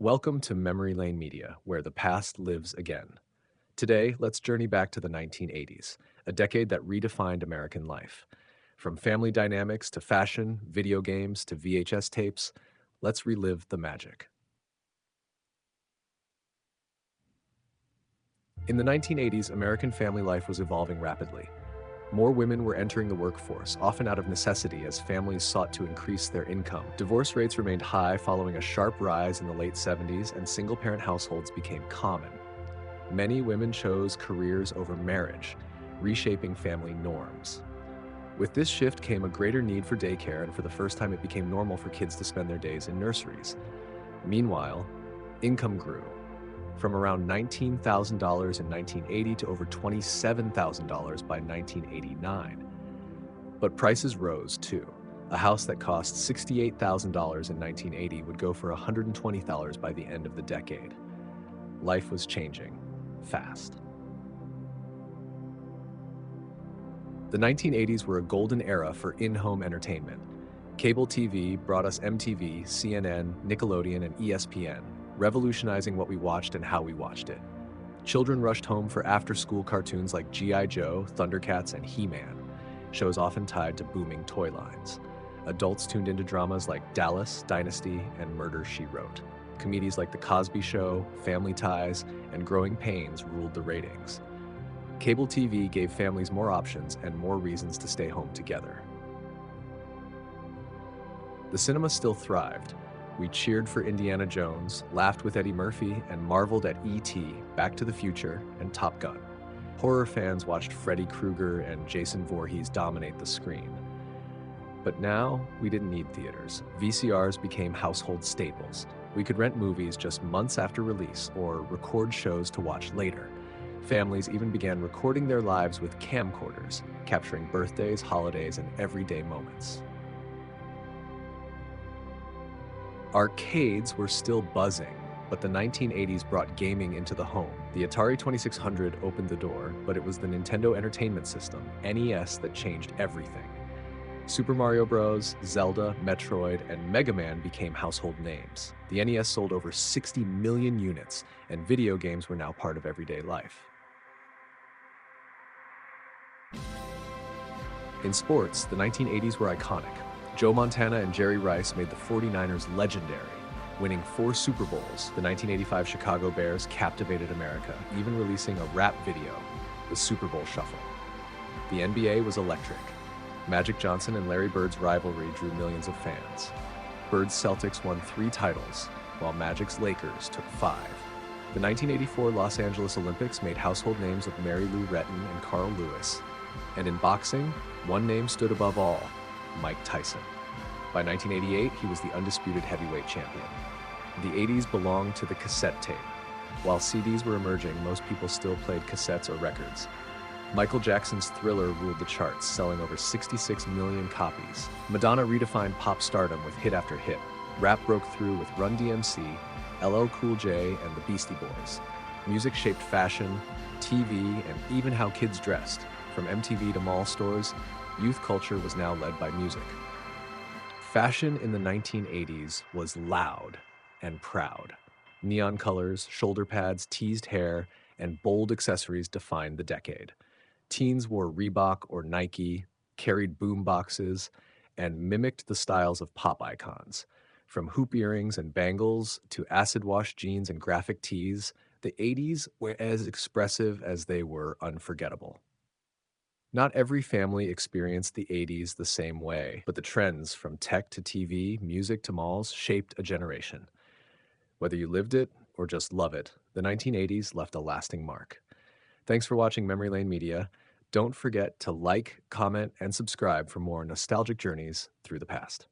Welcome to Memory Lane Media, where the past lives again. Today, let's journey back to the 1980s, a decade that redefined American life. From family dynamics to fashion, video games to VHS tapes, let's relive the magic. In the 1980s, American family life was evolving rapidly. More women were entering the workforce, often out of necessity as families sought to increase their income. Divorce rates remained high following a sharp rise in the late 70s, and single-parent households became common. Many women chose careers over marriage, reshaping family norms. With this shift came a greater need for daycare, and for the first time, it became normal for kids to spend their days in nurseries. Meanwhile, income grew from around $19,000 in 1980 to over $27,000 by 1989. But prices rose too. A house that cost $68,000 in 1980 would go for $120,000 by the end of the decade. Life was changing fast. The 1980s were a golden era for in-home entertainment. Cable TV brought us MTV, CNN, Nickelodeon, and ESPN, revolutionizing what we watched and how we watched it. Children rushed home for after-school cartoons like G.I. Joe, Thundercats, and He-Man, shows often tied to booming toy lines. Adults tuned into dramas like Dallas, Dynasty, and Murder, She Wrote. Comedies like The Cosby Show, Family Ties, and Growing Pains ruled the ratings. Cable TV gave families more options and more reasons to stay home together. The cinema still thrived. We cheered for Indiana Jones, laughed with Eddie Murphy, and marveled at E.T., Back to the Future, and Top Gun. Horror fans watched Freddy Krueger and Jason Voorhees dominate the screen. But now, we didn't need theaters. VCRs became household staples. We could rent movies just months after release or record shows to watch later. Families even began recording their lives with camcorders, capturing birthdays, holidays, and everyday moments. Arcades were still buzzing, but the 1980s brought gaming into the home. The Atari 2600 opened the door, but it was the Nintendo Entertainment System, NES, that changed everything. Super Mario Bros., Zelda, Metroid, and Mega Man became household names. The NES sold over 60 million units, and video games were now part of everyday life. In sports, the 1980s were iconic. Joe Montana and Jerry Rice made the 49ers legendary, winning 4 Super Bowls. The 1985 Chicago Bears captivated America, even releasing a rap video, the Super Bowl Shuffle. The NBA was electric. Magic Johnson and Larry Bird's rivalry drew millions of fans. Bird's Celtics won 3 titles, while Magic's Lakers took 5. The 1984 Los Angeles Olympics made household names of Mary Lou Retton and Carl Lewis. And in boxing, one name stood above all: Mike Tyson. By 1988, he was the undisputed heavyweight champion. The 80s belonged to the cassette tape. While CDs were emerging, most people still played cassettes or records. Michael Jackson's Thriller ruled the charts, selling over 66 million copies. Madonna redefined pop stardom with hit after hit. Rap broke through with Run DMC, LL Cool J, and the Beastie Boys. Music shaped fashion, TV, and even how kids dressed. From MTV to mall stores, youth culture was now led by music. Fashion in the 1980s was loud and proud. Neon colors, shoulder pads, teased hair, and bold accessories defined the decade. Teens wore Reebok or Nike, carried boom boxes, and mimicked the styles of pop icons. From hoop earrings and bangles to acid wash jeans and graphic tees, the 80s were as expressive as they were unforgettable. Not every family experienced the 80s the same way, but the trends from tech to TV, music to malls shaped a generation. Whether you lived it or just love it, the 1980s left a lasting mark. Thanks for watching Memory Lane Media. Don't forget to like, comment, and subscribe for more nostalgic journeys through the past.